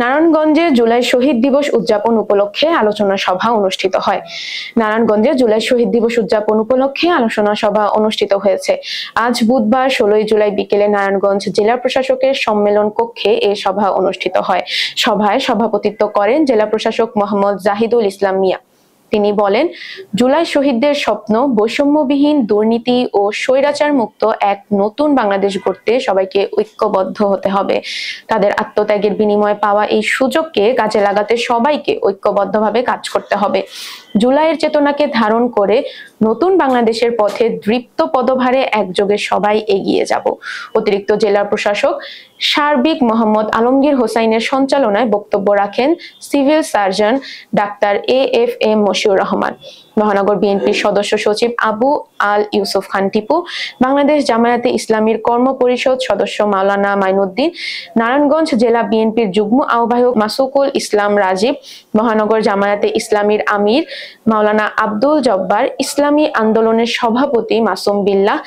নারায়ণগঞ্জে জুলাই শহীদ দিবস উদযাপন উপলক্ষে আলোচনা সভা অনুষ্ঠিত হয়। নারায়ণগঞ্জে জুলাই শহীদ দিবস উদযাপন উপলক্ষে আলোচনা সভা অনুষ্ঠিত হয়েছে। আজ বুধবার 16 জুলাই বিকেলে নারায়ণগঞ্জ জেলা প্রশাসকের সম্মেলন কক্ষে এই সভা অনুষ্ঠিত হয়। সভায় সভাপতিত্ব করেন জেলা প্রশাসক মোহাম্মদ জাহিদুল ইসলাম মিয়া। তিনি বলেন, জুলাই শহীদদের স্বপ্ন বৈষম্যবিহীন, দুর্নীতি ও স্বৈরাচার মুক্ত এক নতুন বাংলাদেশ গড়তে সবাইকে ঐক্যবদ্ধ হতে হবে। তাদের আত্মত্যাগের বিনিময়ে পাওয়া এই সুযোগকে কাজে লাগাতে সবাইকে ঐক্যবদ্ধভাবে কাজ করতে হবে। জুলাইয়ের চেতনাকে ধারণ করে নতুন বাংলাদেশের পথে দৃপ্ত পদভারে একযোগে সবাই এগিয়ে যাব। অতিরিক্ত জেলা প্রশাসক সার্বিক মোহাম্মদ আলমগীর হোসাইনের সঞ্চালনায় বক্তব্য রাখেন civil surgeon doctor AFM Moshiur Rahman, মহানগর বিএনপির সদস্য সচিব আবু আল ইউসুফ খান টিপু, বাংলাদেশ জামায়াতে ইসলামীর কর্ম পরিষদ সদস্য মাওলানা মাইনুদ্দিন, নারায়ণগঞ্জ জেলা বিএনপির যুগ্ম আহ্বায়ক মাসুকুল ইসলাম রাজীব, মহানগর জামায়াতে ইসলামীর আমির মাওলানা আব্দুল জব্বার, ইসলামী আন্দোলনের সভাপতি মাসুম বিল্লাহ,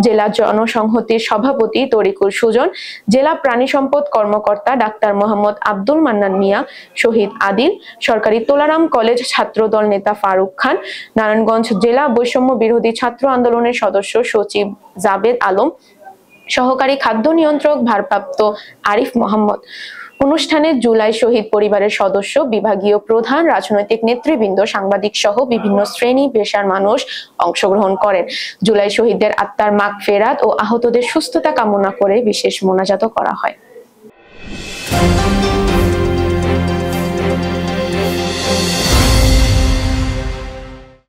জেলা জনসংহতির সভাপতি তরিকুল সুজন, জেলা প্রাণী সম্পদ কর্মকর্তা ডাক্তার মোহাম্মদ আব্দুল মান্নান মিয়া, শহীদ আদিল, সরকারি তোলারাম কলেজ ছাত্রদল নেতা ফারুক খান, নারায়ণগঞ্জ জেলা বৈষম্য বিরোধী ছাত্র আন্দোলনের সদস্য সচিব জাবেদ আলম, সহকারী খাদ্য নিয়ন্ত্রক ভারপ্রাপ্ত আরিফ মোহাম্মদ। অনুষ্ঠানে জুলাই শহীদ পরিবারের সদস্য, বিভাগীয় প্রধান, রাজনৈতিক নেতৃবৃন্দ, সাংবাদিক সহ বিভিন্ন শ্রেণী পেশার মানুষ অংশগ্রহণ করেন। জুলাই শহীদদের আত্মার মাগফিরাত ও আহতদের সুস্থতা কামনা করে বিশেষ মোনাজাত করা হয়।